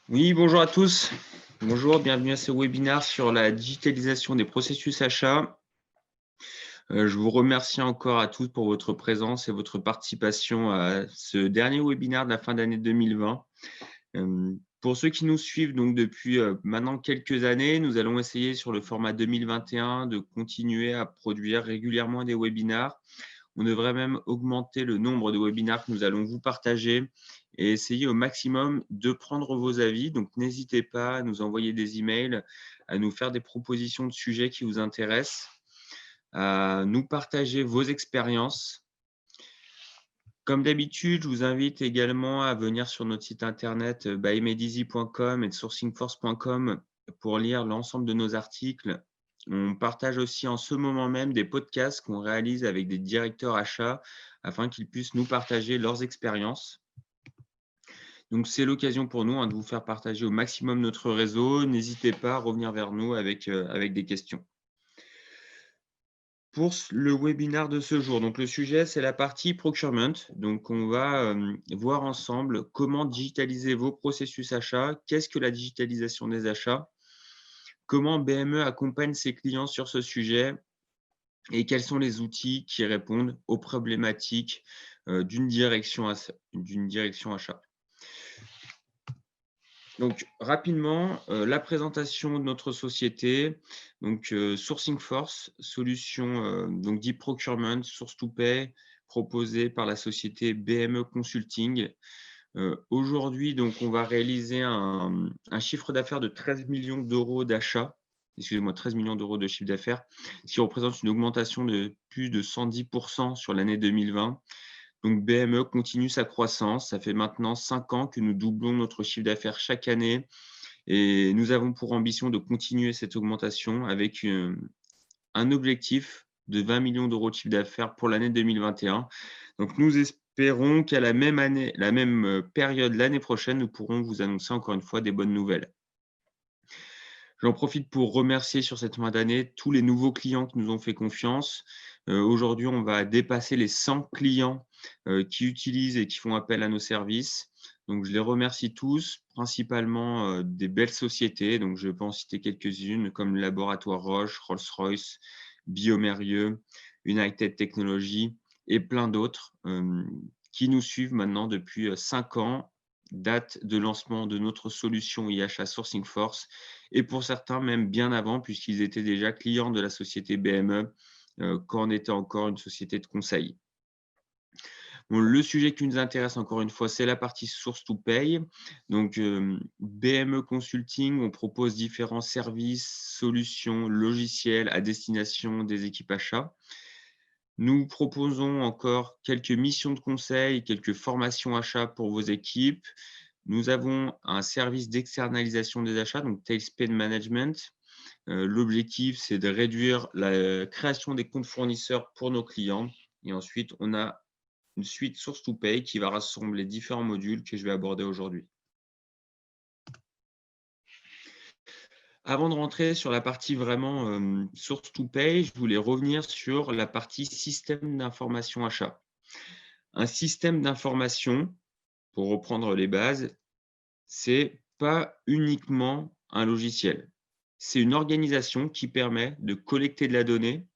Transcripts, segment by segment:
Oui, bonjour à tous. Bonjour, bienvenue à ce webinaire sur la digitalisation des processus achats. Je vous remercie encore à tous pour votre présence et votre participation à ce dernier webinaire de la fin d'année 2020. Pour ceux qui nous suivent donc depuis maintenant quelques années, nous allons essayer sur le format 2021 de continuer à produire régulièrement des webinaires. On devrait même augmenter le nombre de webinaires que nous allons vous partager et essayer au maximum de prendre vos avis. Donc, n'hésitez pas à nous envoyer des emails, à nous faire des propositions de sujets qui vous intéressent, à nous partager vos expériences. Comme d'habitude, je vous invite également à venir sur notre site internet bymedizy.com et sourcingforce.com pour lire l'ensemble de nos articles. On partage aussi en ce moment même des podcasts qu'on réalise avec des directeurs achats afin qu'ils puissent nous partager leurs expériences. Donc, c'est l'occasion pour nous de vous faire partager au maximum notre réseau. N'hésitez pas à revenir vers nous avec des questions. Pour le webinaire de ce jour, donc le sujet, c'est la partie procurement. Donc, on va voir ensemble comment digitaliser vos processus achats, qu'est-ce que la digitalisation des achats, comment BME accompagne ses clients sur ce sujet et quels sont les outils qui répondent aux problématiques d'une direction achat. Donc, rapidement, la présentation de notre société. Donc, Sourcing Force, solution donc dit procurement, source to pay, proposée par la société BME Consulting. Aujourd'hui, donc, on va réaliser un chiffre d'affaires de 13 millions d'euros d'achat. Excusez-moi, 13 millions d'euros de chiffre d'affaires, ce qui représente une augmentation de plus de 110% sur l'année 2020. Donc, BME continue sa croissance. Ça fait maintenant 5 ans que nous doublons notre chiffre d'affaires chaque année et nous avons pour ambition de continuer cette augmentation avec un objectif de 20 millions d'euros de chiffre d'affaires pour l'année 2021. Donc, nous espérons qu'à la même période l'année prochaine, nous pourrons vous annoncer encore une fois des bonnes nouvelles. J'en profite pour remercier sur cette fin d'année tous les nouveaux clients qui nous ont fait confiance. Aujourd'hui, on va dépasser les 100 clients qui utilisent et qui font appel à nos services. Donc, je les remercie tous, principalement des belles sociétés. Donc, je peux en citer quelques-unes comme le Laboratoire Roche, Rolls-Royce, Biomérieux, United Technologies et plein d'autres qui nous suivent maintenant depuis 5 ans, date de lancement de notre solution IHA Sourcing Force, et pour certains même bien avant, puisqu'ils étaient déjà clients de la société BME quand on était encore une société de conseil. Bon, le sujet qui nous intéresse encore une fois, c'est la partie source to pay. Donc, BME Consulting, on propose différents services, solutions, logiciels à destination des équipes achats. Nous proposons encore quelques missions de conseil, quelques formations achats pour vos équipes. Nous avons un service d'externalisation des achats, donc Tailspin Management. L'objectif, c'est de réduire la création des comptes fournisseurs pour nos clients. Et ensuite, on a une suite Source to Pay qui va rassembler différents modules que je vais aborder aujourd'hui. Avant de rentrer sur la partie vraiment Source to Pay, je voulais revenir sur la partie système d'information achat. Un système d'information, pour reprendre les bases, c'est pas uniquement un logiciel. C'est une organisation qui permet de collecter de la donnée,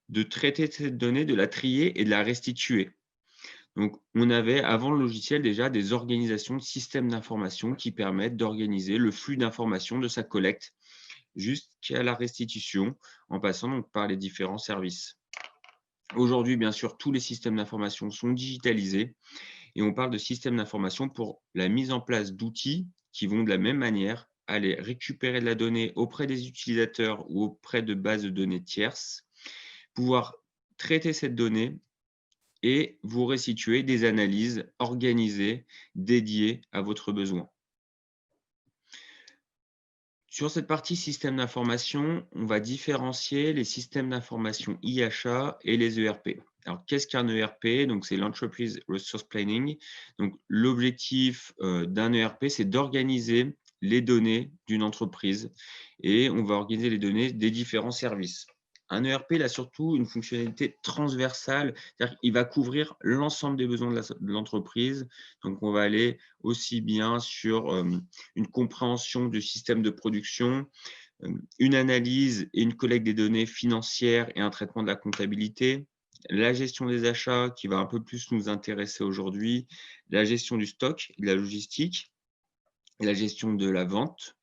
de traiter cette donnée, de la trier et de la restituer. Donc, on avait avant le logiciel déjà des organisations de systèmes d'information qui permettent d'organiser le flux d'informations de sa collecte jusqu'à la restitution en passant donc par les différents services. Aujourd'hui, bien sûr, tous les systèmes d'information sont digitalisés et on parle de systèmes d'information pour la mise en place d'outils qui vont de la même manière aller récupérer de la donnée auprès des utilisateurs ou auprès de bases de données tierces, pouvoir traiter cette donnée et vous restituer des analyses organisées, dédiées à votre besoin. Sur cette partie système d'information, on va différencier les systèmes d'information IHA et les ERP. Alors, qu'est-ce qu'un ERP? Donc, c'est l'Enterprise Resource Planning. Donc, l'objectif d'un ERP, c'est d'organiser les données d'une entreprise et on va organiser les données des différents services. Un ERP, il a surtout une fonctionnalité transversale, c'est-à-dire qu'il va couvrir l'ensemble des besoins de l'entreprise. Donc, on va aller aussi bien sur une compréhension du système de production, une analyse et une collecte des données financières et un traitement de la comptabilité, la gestion des achats qui va un peu plus nous intéresser aujourd'hui, la gestion du stock, de la logistique, la gestion de la vente,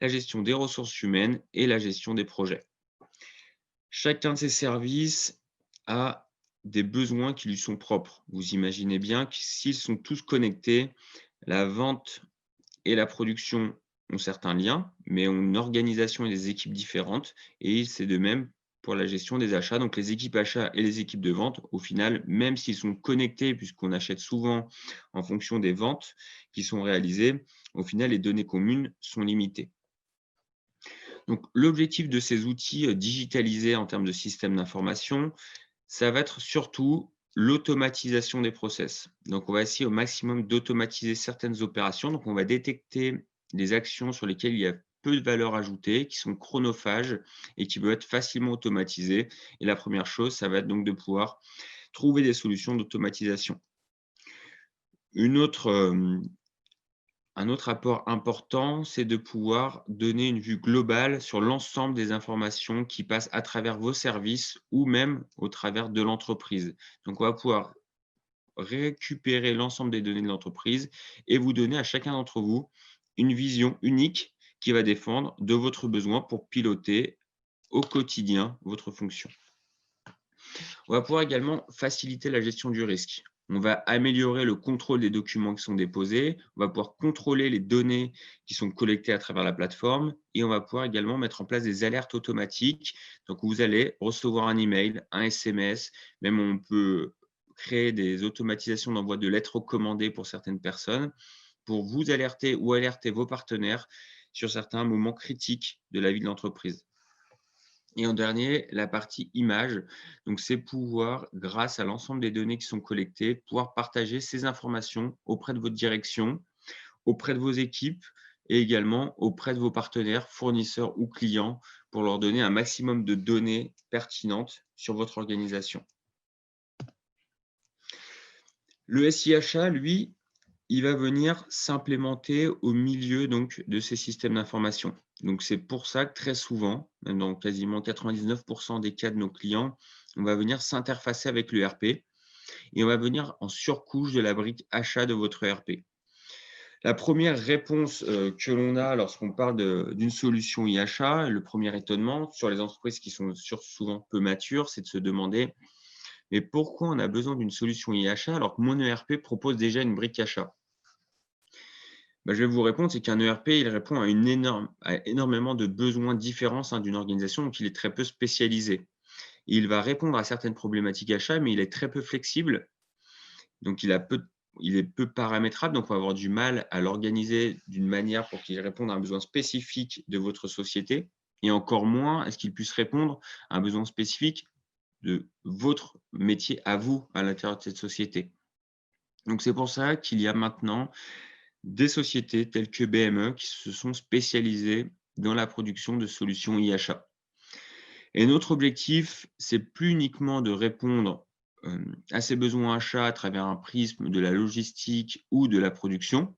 la gestion des ressources humaines et la gestion des projets. Chacun de ces services a des besoins qui lui sont propres. Vous imaginez bien que s'ils sont tous connectés, la vente et la production ont certains liens, mais ont une organisation et des équipes différentes. Et c'est de même pour la gestion des achats. Donc, les équipes achats et les équipes de vente, au final, même s'ils sont connectés, puisqu'on achète souvent en fonction des ventes qui sont réalisées, au final, les données communes sont limitées. Donc, l'objectif de ces outils digitalisés en termes de système d'information, ça va être surtout l'automatisation des process. Donc, on va essayer au maximum d'automatiser certaines opérations. Donc, on va détecter des actions sur lesquelles il y a peu de valeur ajoutée, qui sont chronophages et qui peuvent être facilement automatisées. Et la première chose, ça va être donc de pouvoir trouver des solutions d'automatisation. Une autre, un autre apport important, c'est de pouvoir donner une vue globale sur l'ensemble des informations qui passent à travers vos services ou même au travers de l'entreprise. Donc, on va pouvoir récupérer l'ensemble des données de l'entreprise et vous donner à chacun d'entre vous une vision unique qui va défendre de votre besoin pour piloter au quotidien votre fonction. On va pouvoir également faciliter la gestion du risque. On va améliorer le contrôle des documents qui sont déposés. On va pouvoir contrôler les données qui sont collectées à travers la plateforme et on va pouvoir également mettre en place des alertes automatiques. Donc, vous allez recevoir un email, un SMS, même on peut créer des automatisations d'envoi de lettres recommandées pour certaines personnes pour vous alerter ou alerter vos partenaires sur certains moments critiques de la vie de l'entreprise. Et en dernier, la partie image. Donc, c'est pouvoir, grâce à l'ensemble des données qui sont collectées, pouvoir partager ces informations auprès de votre direction, auprès de vos équipes et également auprès de vos partenaires, fournisseurs ou clients pour leur donner un maximum de données pertinentes sur votre organisation. Le SIHA, lui, il va venir s'implémenter au milieu donc de ces systèmes d'information. Donc, c'est pour ça que très souvent, même dans quasiment 99 des cas de nos clients, on va venir s'interfacer avec le RP et on va venir en surcouche de la brique achat de votre ERP. La première réponse que l'on a lorsqu'on parle d'une solution e-achat, le premier étonnement sur les entreprises qui sont souvent peu matures, c'est de se demander mais pourquoi on a besoin d'une solution e-achat alors que mon ERP propose déjà une brique achat? Bah, je vais vous répondre, c'est qu'un ERP, il répond à énormément de besoins différents au d'une organisation, donc il est très peu spécialisé. Il va répondre à certaines problématiques achats, mais il est très peu flexible, donc il est peu paramétrable, donc on va avoir du mal à l'organiser d'une manière pour qu'il réponde à un besoin spécifique de votre société, et encore moins est-ce qu'il puisse répondre à un besoin spécifique de votre métier à vous, à l'intérieur de cette société. Donc c'est pour ça qu'il y a maintenant des sociétés telles que BME qui se sont spécialisées dans la production de solutions e-achat. Et notre objectif, c'est plus uniquement de répondre à ces besoins achats à travers un prisme de la logistique ou de la production,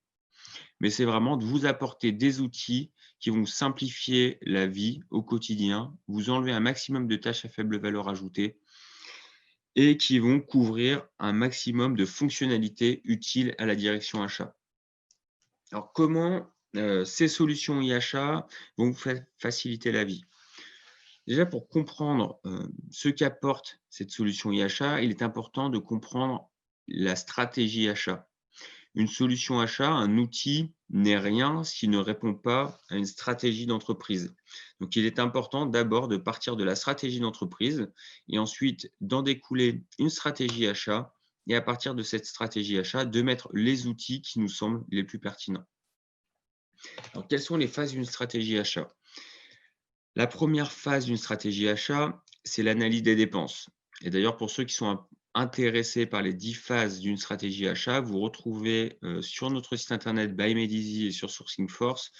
mais c'est vraiment de vous apporter des outils qui vont simplifier la vie au quotidien, vous enlever un maximum de tâches à faible valeur ajoutée et qui vont couvrir un maximum de fonctionnalités utiles à la direction achat. Alors, comment ces solutions e-achat vont vous faciliter la vie? Déjà, pour comprendre ce qu'apporte cette solution e-achat, il est important de comprendre la stratégie achat. Une solution achat, un outil n'est rien s'il ne répond pas à une stratégie d'entreprise. Donc, il est important d'abord de partir de la stratégie d'entreprise et ensuite d'en découler une stratégie achat et à partir de cette stratégie achat, de mettre les outils qui nous semblent les plus pertinents. Alors, quelles sont les phases d'une stratégie achat? La première phase d'une stratégie achat, c'est l'analyse des dépenses. Et d'ailleurs, pour ceux qui sont intéressés par les 10 phases d'une stratégie achat, vous retrouvez sur notre site internet by Medizy et sur Sourcing Force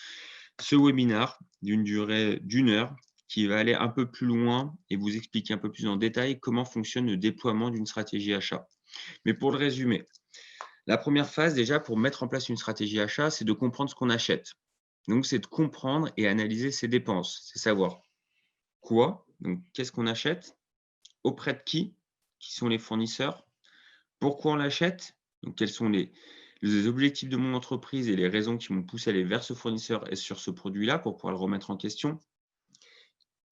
ce webinaire d'une durée d'1 heure qui va aller un peu plus loin et vous expliquer un peu plus en détail comment fonctionne le déploiement d'une stratégie achat. Mais pour le résumer, la première phase déjà pour mettre en place une stratégie achat, c'est de comprendre ce qu'on achète. Donc c'est de comprendre et analyser ses dépenses, c'est savoir quoi, donc qu'est-ce qu'on achète, auprès de qui sont les fournisseurs, pourquoi on l'achète, donc quels sont les objectifs de mon entreprise et les raisons qui m'ont poussé à aller vers ce fournisseur et sur ce produit-là pour pouvoir le remettre en question.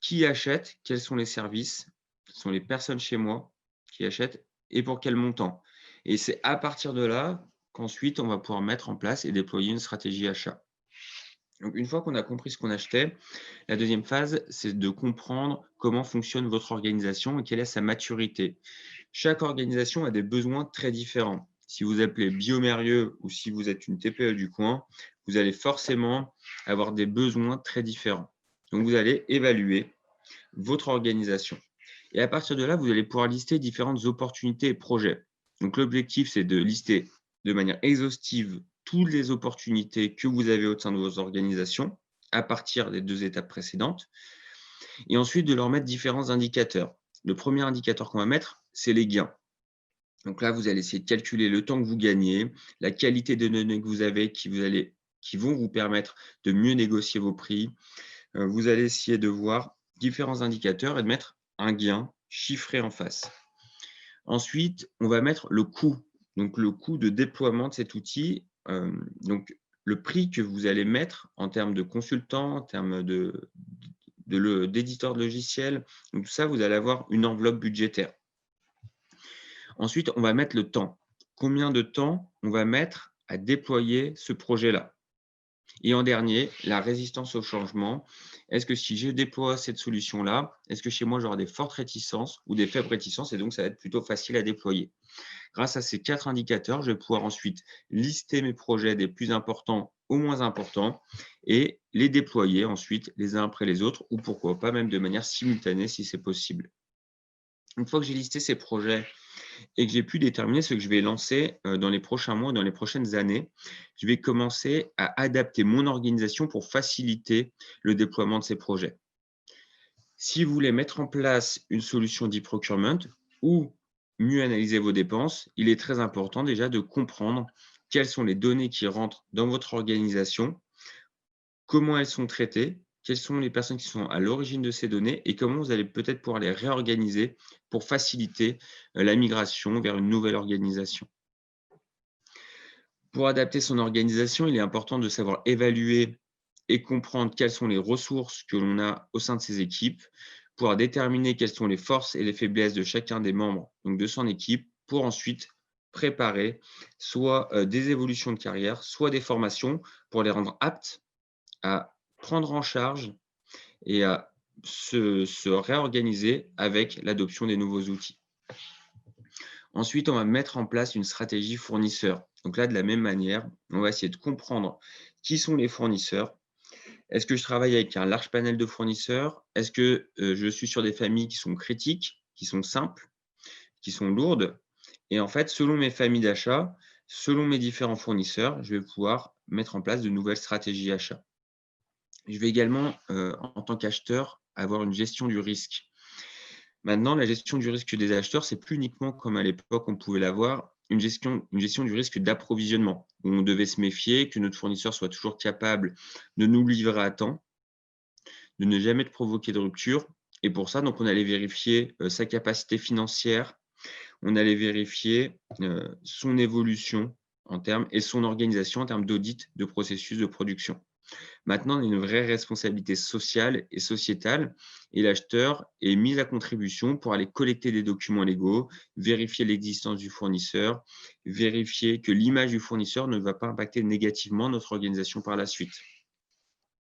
Qui achète, quels sont les services, quelles sont les personnes chez moi qui achètent et pour quel montant. Et c'est à partir de là qu'ensuite on va pouvoir mettre en place et déployer une stratégie achat. Donc une fois qu'on a compris ce qu'on achetait, la deuxième phase, c'est de comprendre comment fonctionne votre organisation et quelle est sa maturité. Chaque organisation a des besoins très différents. Si vous appelez Biomérieux ou si vous êtes une TPE du coin, vous allez forcément avoir des besoins très différents. Donc vous allez évaluer votre organisation. Et à partir de là, vous allez pouvoir lister différentes opportunités et projets. Donc l'objectif, c'est de lister de manière exhaustive toutes les opportunités que vous avez au sein de vos organisations à partir des 2 étapes précédentes et ensuite de leur mettre différents indicateurs. Le premier indicateur qu'on va mettre, c'est les gains. Donc là, vous allez essayer de calculer le temps que vous gagnez, la qualité des données que vous avez qui vont vous permettre de mieux négocier vos prix. Vous allez essayer de voir différents indicateurs et de mettre un gain chiffré en face. Ensuite, on va mettre le coût, donc le coût de déploiement de cet outil, donc le prix que vous allez mettre en termes de consultants, en termes d'éditeurs de logiciels. Donc tout ça, vous allez avoir une enveloppe budgétaire. Ensuite, on va mettre le temps. Combien de temps on va mettre à déployer ce projet-là? Et en dernier, la résistance au changement. Est-ce que si je déploie cette solution-là, est-ce que chez moi, j'aurai des fortes réticences ou des faibles réticences et donc ça va être plutôt facile à déployer? Grâce à ces 4 indicateurs, je vais pouvoir ensuite lister mes projets des plus importants aux moins importants et les déployer ensuite les uns après les autres ou pourquoi pas même de manière simultanée si c'est possible. Une fois que j'ai listé ces projets et que j'ai pu déterminer ce que je vais lancer dans les prochains mois, dans les prochaines années, je vais commencer à adapter mon organisation pour faciliter le déploiement de ces projets. Si vous voulez mettre en place une solution d'e-procurement ou mieux analyser vos dépenses, il est très important déjà de comprendre quelles sont les données qui rentrent dans votre organisation, comment elles sont traitées, quelles sont les personnes qui sont à l'origine de ces données et comment vous allez peut-être pouvoir les réorganiser pour faciliter la migration vers une nouvelle organisation. Pour adapter son organisation, il est important de savoir évaluer et comprendre quelles sont les ressources que l'on a au sein de ses équipes, pouvoir déterminer quelles sont les forces et les faiblesses de chacun des membres donc de son équipe pour ensuite préparer soit des évolutions de carrière, soit des formations pour les rendre aptes à prendre en charge et à se réorganiser avec l'adoption des nouveaux outils. Ensuite, on va mettre en place une stratégie fournisseur. Donc là, de la même manière, on va essayer de comprendre qui sont les fournisseurs. Est-ce que je travaille avec un large panel de fournisseurs? Est-ce que je suis sur des familles qui sont critiques, qui sont simples, qui sont lourdes? Et en fait, selon mes familles d'achat, selon mes différents fournisseurs, je vais pouvoir mettre en place de nouvelles stratégies achats. Je vais également, en tant qu'acheteur, avoir une gestion du risque. Maintenant, la gestion du risque des acheteurs, c'est plus uniquement comme à l'époque on pouvait l'avoir, une gestion du risque d'approvisionnement, où on devait se méfier que notre fournisseur soit toujours capable de nous livrer à temps, de ne jamais provoquer de rupture. Et pour ça, donc, on allait vérifier sa capacité financière, on allait vérifier son évolution en termes et son organisation en termes d'audit de processus de production. Maintenant, on a une vraie responsabilité sociale et sociétale et l'acheteur est mis à contribution pour aller collecter des documents légaux, vérifier l'existence du fournisseur, vérifier que l'image du fournisseur ne va pas impacter négativement notre organisation par la suite.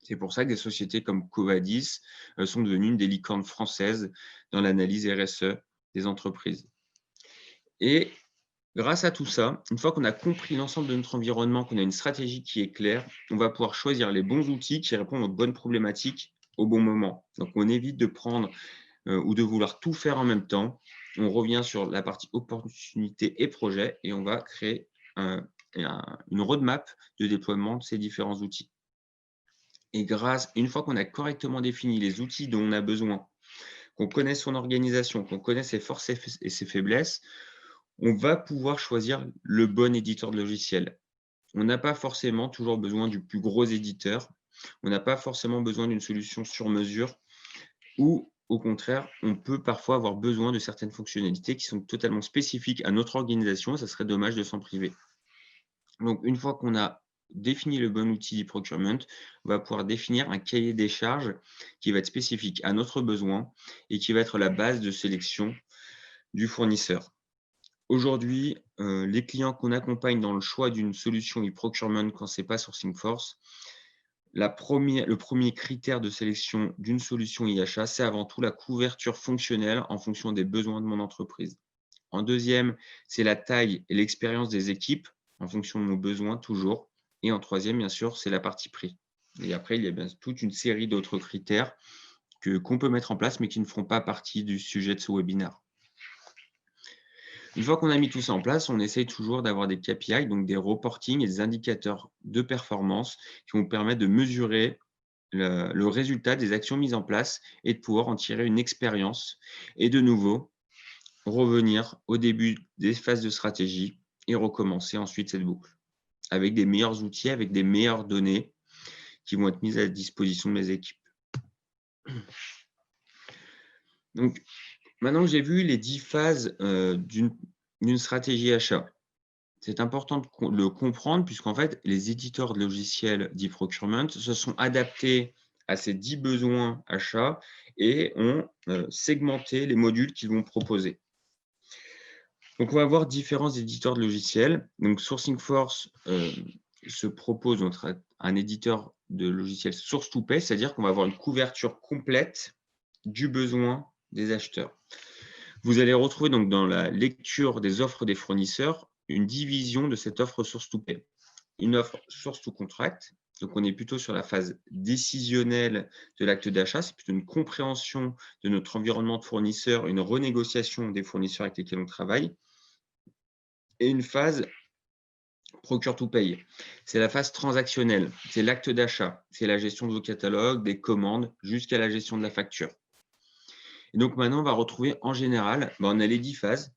C'est pour ça que des sociétés comme Covadis sont devenues une des licornes françaises dans l'analyse RSE des entreprises. Et grâce à tout ça, une fois qu'on a compris l'ensemble de notre environnement, qu'on a une stratégie qui est claire, on va pouvoir choisir les bons outils qui répondent aux bonnes problématiques au bon moment. Donc, on évite de prendre ou de vouloir tout faire en même temps. On revient sur la partie opportunité et projet et on va créer une roadmap de déploiement de ces différents outils. Et une fois qu'on a correctement défini les outils dont on a besoin, qu'on connaît son organisation, qu'on connaît ses forces et ses faiblesses, on va pouvoir choisir le bon éditeur de logiciel. On n'a pas forcément toujours besoin du plus gros éditeur. On n'a pas forcément besoin d'une solution sur mesure ou au contraire, on peut parfois avoir besoin de certaines fonctionnalités qui sont totalement spécifiques à notre organisation et ça serait dommage de s'en priver. Donc, une fois qu'on a défini le bon outil e-procurement, on va pouvoir définir un cahier des charges qui va être spécifique à notre besoin et qui va être la base de sélection du fournisseur. Aujourd'hui, les clients qu'on accompagne dans le choix d'une solution e-procurement quand ce n'est pas SourcingForce, le premier critère de sélection d'une solution e-achat, c'est avant tout la couverture fonctionnelle en fonction des besoins de mon entreprise. En deuxième, c'est la taille et l'expérience des équipes en fonction de nos besoins toujours. Et en troisième, bien sûr, c'est la partie prix. Et après, il y a bien toute une série d'autres critères qu'on peut mettre en place, mais qui ne feront pas partie du sujet de ce webinaire. Une fois qu'on a mis tout ça en place, on essaye toujours d'avoir des KPI, donc des reporting et des indicateurs de performance qui vont permettre de mesurer le résultat des actions mises en place et de pouvoir en tirer une expérience. Et de nouveau, revenir au début des phases de stratégie et recommencer ensuite cette boucle avec des meilleurs outils, avec des meilleures données qui vont être mises à la disposition de mes équipes. Donc, maintenant que j'ai vu les 10 phases d'une stratégie achat, c'est important de le comprendre puisqu'en fait, les éditeurs de logiciels d'e-procurement se sont adaptés à ces 10 besoins achats et ont segmenté les modules qu'ils vont proposer. Donc, on va avoir différents éditeurs de logiciels. Donc, SourcingForce se propose un éditeur de logiciels source to pay, c'est-à-dire qu'on va avoir une couverture complète du besoin des acheteurs. Vous allez retrouver donc dans la lecture des offres des fournisseurs une division de cette offre source to pay. Une offre source to contract, donc on est plutôt sur la phase décisionnelle de l'acte d'achat, c'est plutôt une compréhension de notre environnement de fournisseurs, une renégociation des fournisseurs avec lesquels on travaille. Et une phase procure to pay. C'est la phase transactionnelle, c'est l'acte d'achat, c'est la gestion de vos catalogues, des commandes, jusqu'à la gestion de la facture. Et donc maintenant, on va retrouver en général, on a les 10 phases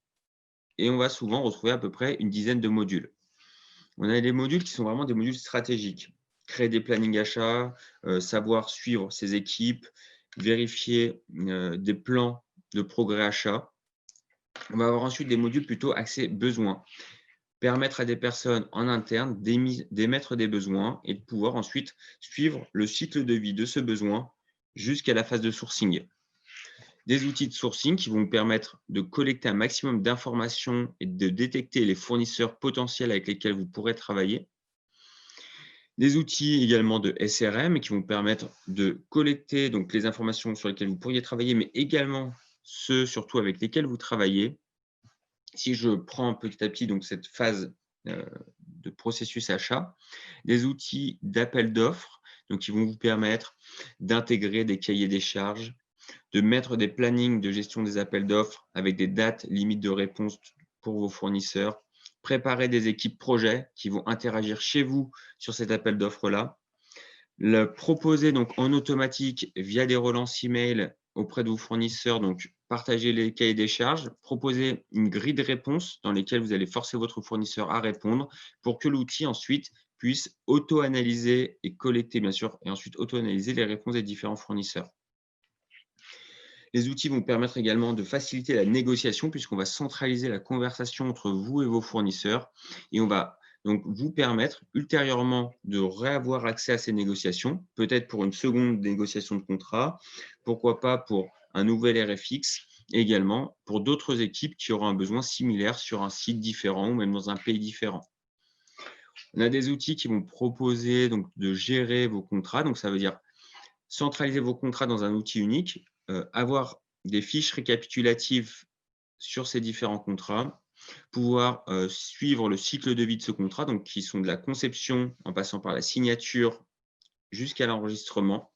et on va souvent retrouver à peu près une dizaine de modules. On a les modules qui sont vraiment des modules stratégiques. Créer des plannings achats, savoir suivre ses équipes, vérifier des plans de progrès achat. On va avoir ensuite des modules plutôt axés besoins. Permettre à des personnes en interne d'émettre des besoins et de pouvoir ensuite suivre le cycle de vie de ce besoin jusqu'à la phase de sourcing. Des outils de sourcing qui vont vous permettre de collecter un maximum d'informations et de détecter les fournisseurs potentiels avec lesquels vous pourrez travailler. Des outils également de SRM qui vont permettre de collecter donc, les informations sur lesquelles vous pourriez travailler, mais également ceux surtout avec lesquels vous travaillez. Si je prends petit à petit donc, cette phase de processus achat, des outils d'appel d'offres qui vont vous permettre d'intégrer des cahiers des charges, de mettre des plannings de gestion des appels d'offres avec des dates limites de réponse pour vos fournisseurs, préparer des équipes projets qui vont interagir chez vous sur cet appel d'offres-là, le proposer donc en automatique via des relances email auprès de vos fournisseurs, donc partager les cahiers des charges, proposer une grille de réponse dans lesquelles vous allez forcer votre fournisseur à répondre pour que l'outil ensuite puisse auto-analyser et collecter bien sûr et ensuite auto-analyser les réponses des différents fournisseurs. Les outils vont permettre également de faciliter la négociation puisqu'on va centraliser la conversation entre vous et vos fournisseurs et on va donc vous permettre ultérieurement de réavoir accès à ces négociations, peut-être pour une seconde négociation de contrat, pourquoi pas pour un nouvel RFX, et également pour d'autres équipes qui auront un besoin similaire sur un site différent ou même dans un pays différent. On a des outils qui vont proposer donc, de gérer vos contrats, donc ça veut dire centraliser vos contrats dans un outil unique, avoir des fiches récapitulatives sur ces différents contrats, pouvoir suivre le cycle de vie de ce contrat, donc qui sont de la conception en passant par la signature jusqu'à l'enregistrement,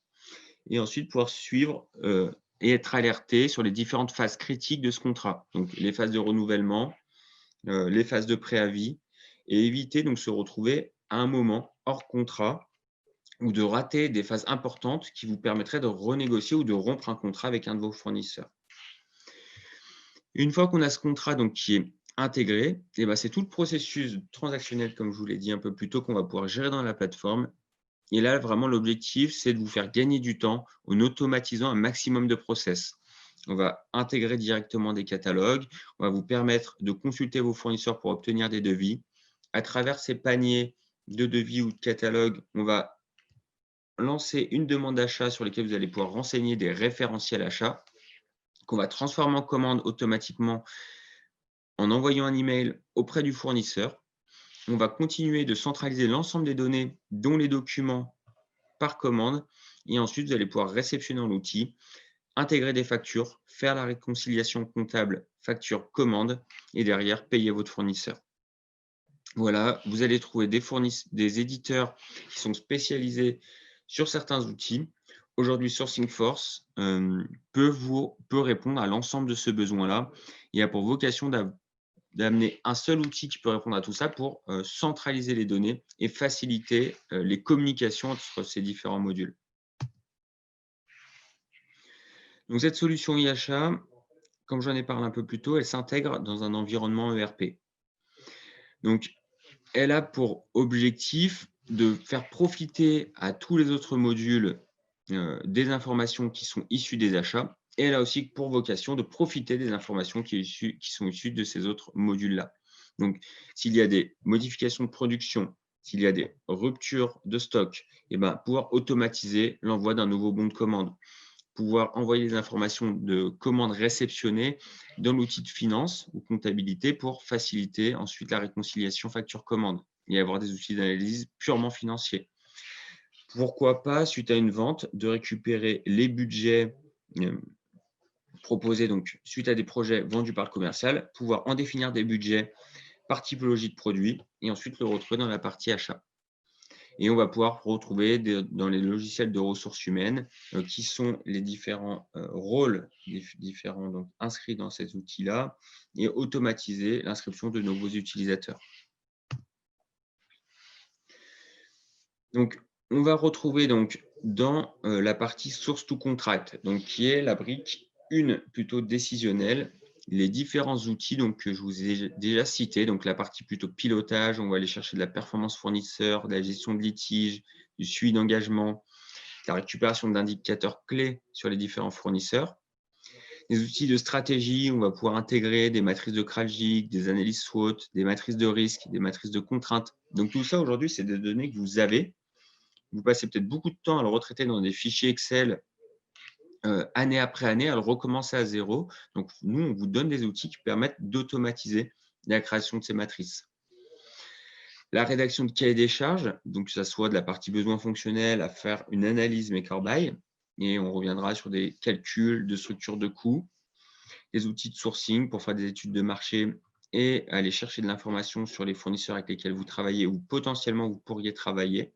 et ensuite pouvoir suivre et être alerté sur les différentes phases critiques de ce contrat, donc les phases de renouvellement, les phases de préavis, et éviter donc se retrouver à un moment hors contrat ou de rater des phases importantes qui vous permettraient de renégocier ou de rompre un contrat avec un de vos fournisseurs. Une fois qu'on a ce contrat donc qui est intégré, et ben, c'est tout le processus transactionnel, comme je vous l'ai dit un peu plus tôt, qu'on va pouvoir gérer dans la plateforme. Et là, vraiment, l'objectif, c'est de vous faire gagner du temps en automatisant un maximum de process. On va intégrer directement des catalogues, on va vous permettre de consulter vos fournisseurs pour obtenir des devis. À travers ces paniers de devis ou de catalogues, on va lancer une demande d'achat sur laquelle vous allez pouvoir renseigner des référentiels achats qu'on va transformer en commande automatiquement en envoyant un email auprès du fournisseur. On va continuer de centraliser l'ensemble des données, dont les documents par commande. Et ensuite, vous allez pouvoir réceptionner dans l'outil, intégrer des factures, faire la réconciliation comptable facture-commande et derrière, payer votre fournisseur. Voilà, vous allez trouver des éditeurs qui sont spécialisés sur certains outils. Aujourd'hui, Sourcing Force peut répondre à l'ensemble de ce besoin-là. Il a pour vocation d'amener un seul outil qui peut répondre à tout ça pour centraliser les données et faciliter les communications entre ces différents modules. Donc, cette solution e-achat, comme j'en ai parlé un peu plus tôt, elle s'intègre dans un environnement ERP. Donc, elle a pour objectif de faire profiter à tous les autres modules des informations qui sont issues des achats. Et elle a aussi pour vocation de profiter des informations qui sont issues de ces autres modules-là. Donc, s'il y a des modifications de production, s'il y a des ruptures de stock, et ben, pouvoir automatiser l'envoi d'un nouveau bon de commande, pouvoir envoyer les informations de commandes réceptionnées dans l'outil de finance ou comptabilité pour faciliter ensuite la réconciliation facture-commande et avoir des outils d'analyse purement financiers. Pourquoi pas, suite à une vente, de récupérer les budgets proposés donc suite à des projets vendus par le commercial, pouvoir en définir des budgets par typologie de produit et ensuite le retrouver dans la partie achat. Et on va pouvoir retrouver dans les logiciels de ressources humaines qui sont les différents rôles différents donc, inscrits dans ces outils-là et automatiser l'inscription de nouveaux utilisateurs. Donc, on va retrouver donc dans la partie source to contract, donc qui est la brique 1 plutôt décisionnelle, les différents outils donc, que je vous ai déjà cités, donc la partie plutôt pilotage, on va aller chercher de la performance fournisseur, de la gestion de litige, du suivi d'engagement, la récupération d'indicateurs clés sur les différents fournisseurs. Les outils de stratégie, on va pouvoir intégrer des matrices de Kraljic, des analyses SWOT, des matrices de risque, des matrices de contraintes. Donc tout ça aujourd'hui, c'est des données que vous avez. Vous passez peut-être beaucoup de temps à le retraiter dans des fichiers Excel année après année, à le recommencer à zéro. Donc nous, on vous donne des outils qui permettent d'automatiser la création de ces matrices. La rédaction de cahier des charges, donc que ce soit de la partie besoin fonctionnel à faire une analyse make or buy, et on reviendra sur des calculs de structure de coûts, des outils de sourcing pour faire des études de marché et aller chercher de l'information sur les fournisseurs avec lesquels vous travaillez ou potentiellement vous pourriez travailler.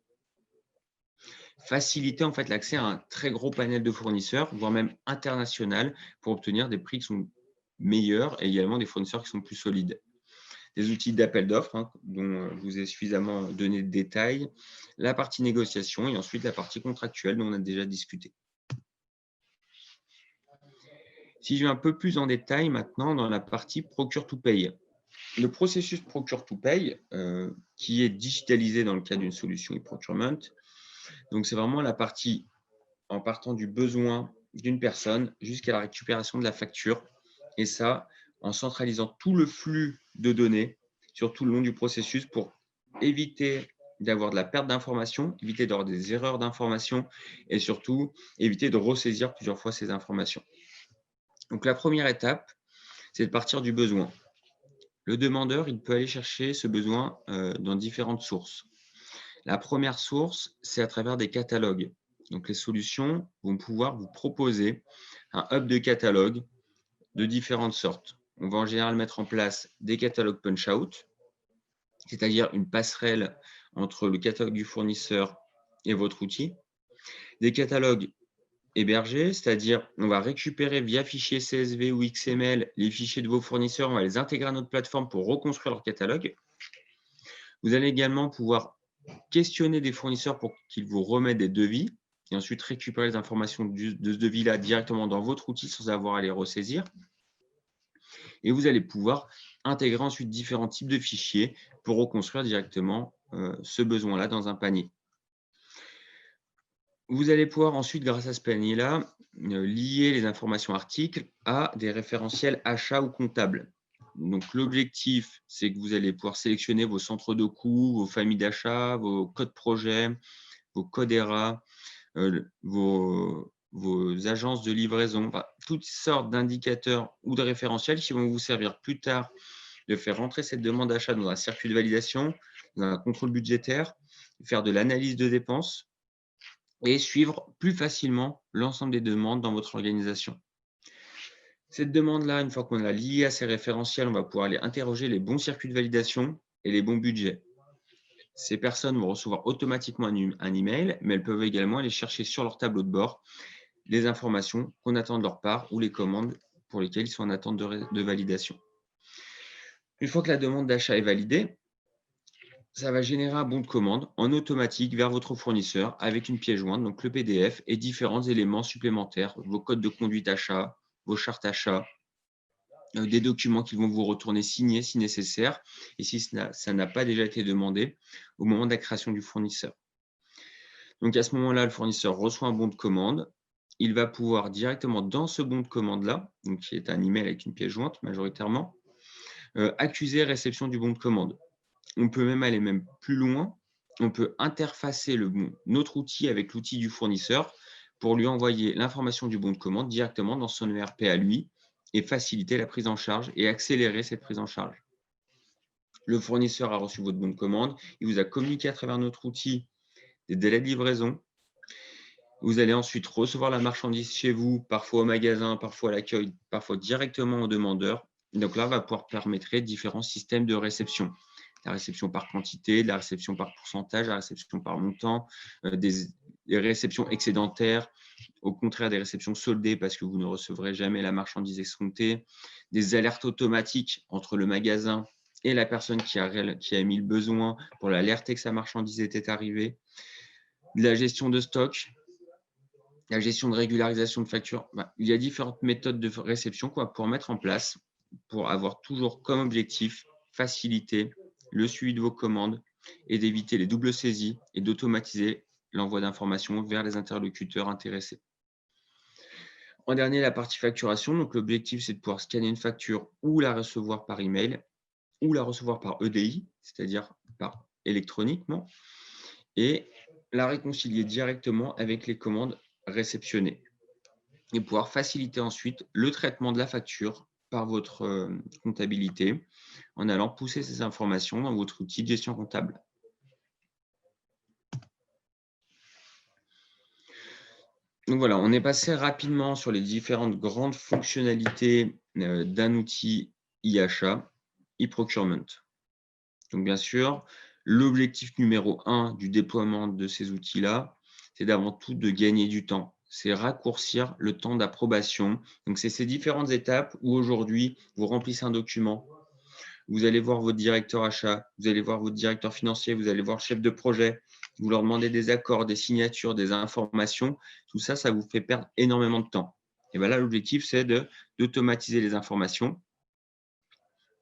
Faciliter en fait l'accès à un très gros panel de fournisseurs, voire même international, pour obtenir des prix qui sont meilleurs et également des fournisseurs qui sont plus solides. Des outils d'appel d'offres dont je vous ai suffisamment donné de détails, la partie négociation et ensuite la partie contractuelle dont on a déjà discuté. Si je vais un peu plus en détail maintenant dans la partie procure to pay. Le processus procure to pay, qui est digitalisé dans le cas d'une solution e-procurement, donc c'est vraiment la partie en partant du besoin d'une personne jusqu'à la récupération de la facture, et ça en centralisant tout le flux de données sur tout le long du processus pour éviter d'avoir de la perte d'informations, éviter d'avoir des erreurs d'informations et surtout éviter de ressaisir plusieurs fois ces informations. Donc la première étape, c'est de partir du besoin. Le demandeur, il peut aller chercher ce besoin dans différentes sources. La première source, c'est à travers des catalogues. Donc, les solutions vont pouvoir vous proposer un hub de catalogues de différentes sortes. On va en général mettre en place des catalogues punch-out, c'est-à-dire une passerelle entre le catalogue du fournisseur et votre outil. Des catalogues hébergés, c'est-à-dire on va récupérer via fichier CSV ou XML les fichiers de vos fournisseurs, on va les intégrer à notre plateforme pour reconstruire leur catalogue. Vous allez également pouvoir questionner des fournisseurs pour qu'ils vous remettent des devis et ensuite récupérer les informations de ce devis-là directement dans votre outil sans avoir à les ressaisir. Et vous allez pouvoir intégrer ensuite différents types de fichiers pour reconstruire directement ce besoin-là dans un panier. Vous allez pouvoir ensuite, grâce à ce panier-là, lier les informations articles à des référentiels achats ou comptables. Donc, l'objectif, c'est que vous allez pouvoir sélectionner vos centres de coûts, vos familles d'achat, vos codes projets, vos codes ERA, vos agences de livraison, enfin, toutes sortes d'indicateurs ou de référentiels qui vont vous servir plus tard de faire rentrer cette demande d'achat dans un circuit de validation, dans un contrôle budgétaire, faire de l'analyse de dépenses et suivre plus facilement l'ensemble des demandes dans votre organisation. Cette demande-là, une fois qu'on l'a liée à ces référentiels, on va pouvoir aller interroger les bons circuits de validation et les bons budgets. Ces personnes vont recevoir automatiquement un email, mais elles peuvent également aller chercher sur leur tableau de bord les informations qu'on attend de leur part ou les commandes pour lesquelles ils sont en attente de validation. Une fois que la demande d'achat est validée, ça va générer un bon de commande en automatique vers votre fournisseur avec une pièce jointe, donc le PDF et différents éléments supplémentaires, vos codes de conduite achat, vos chartes achats, des documents qui vont vous retourner signés si nécessaire et si ça n'a pas déjà été demandé au moment de la création du fournisseur. Donc à ce moment-là, le fournisseur reçoit un bon de commande. Il va pouvoir directement dans ce bon de commande-là, donc qui est un email avec une pièce jointe majoritairement, accuser réception du bon de commande. On peut même aller même plus loin. On peut interfacer notre outil avec l'outil du fournisseur pour lui envoyer l'information du bon de commande directement dans son ERP à lui et faciliter la prise en charge et accélérer cette prise en charge. Le fournisseur a reçu votre bon de commande, il vous a communiqué à travers notre outil des délais de livraison. Vous allez ensuite recevoir la marchandise chez vous, parfois au magasin, parfois à l'accueil, parfois directement au demandeur. Donc là, on va pouvoir permettre différents systèmes de réception. La réception par quantité, la réception par pourcentage, la réception par montant, des réceptions excédentaires, au contraire des réceptions soldées parce que vous ne recevrez jamais la marchandise escomptée, des alertes automatiques entre le magasin et la personne qui a émis le besoin pour l'alerter que sa marchandise était arrivée, de la gestion de stock, la gestion de régularisation de factures. Il y a différentes méthodes de réception qu'on va pouvoir mettre en place pour avoir toujours comme objectif faciliter le suivi de vos commandes et d'éviter les doubles saisies et d'automatiser l'envoi d'informations vers les interlocuteurs intéressés. En dernier, la partie facturation. Donc, l'objectif, c'est de pouvoir scanner une facture ou la recevoir par email ou la recevoir par EDI, c'est-à-dire par électroniquement, et la réconcilier directement avec les commandes réceptionnées et pouvoir faciliter ensuite le traitement de la facture par votre comptabilité en allant pousser ces informations dans votre outil de gestion comptable. Donc voilà, on est passé rapidement sur les différentes grandes fonctionnalités d'un outil e-achat, e-procurement. Donc bien sûr, l'objectif numéro 1 du déploiement de ces outils-là, c'est d'avant tout de gagner du temps. C'est raccourcir le temps d'approbation. Donc c'est ces différentes étapes où aujourd'hui, vous remplissez un document, vous allez voir votre directeur achat, vous allez voir votre directeur financier, vous allez voir le chef de projet, vous leur demandez des accords, des signatures, des informations. Tout ça, ça vous fait perdre énormément de temps. Et bien là, l'objectif, c'est d'automatiser les informations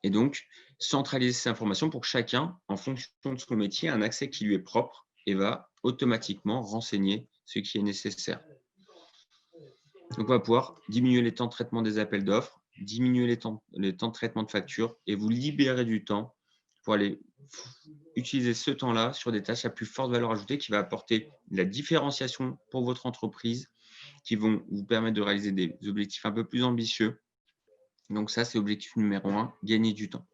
et donc centraliser ces informations pour que chacun, en fonction de son métier, ait un accès qui lui est propre et va automatiquement renseigner ce qui est nécessaire. Donc, on va pouvoir diminuer les temps de traitement des appels d'offres, diminuer les temps de traitement de factures et vous libérer du temps pour aller utiliser ce temps-là sur des tâches à plus forte valeur ajoutée qui va apporter de la différenciation pour votre entreprise, qui vont vous permettre de réaliser des objectifs un peu plus ambitieux. Donc ça, c'est l'objectif numéro 1, gagner du temps.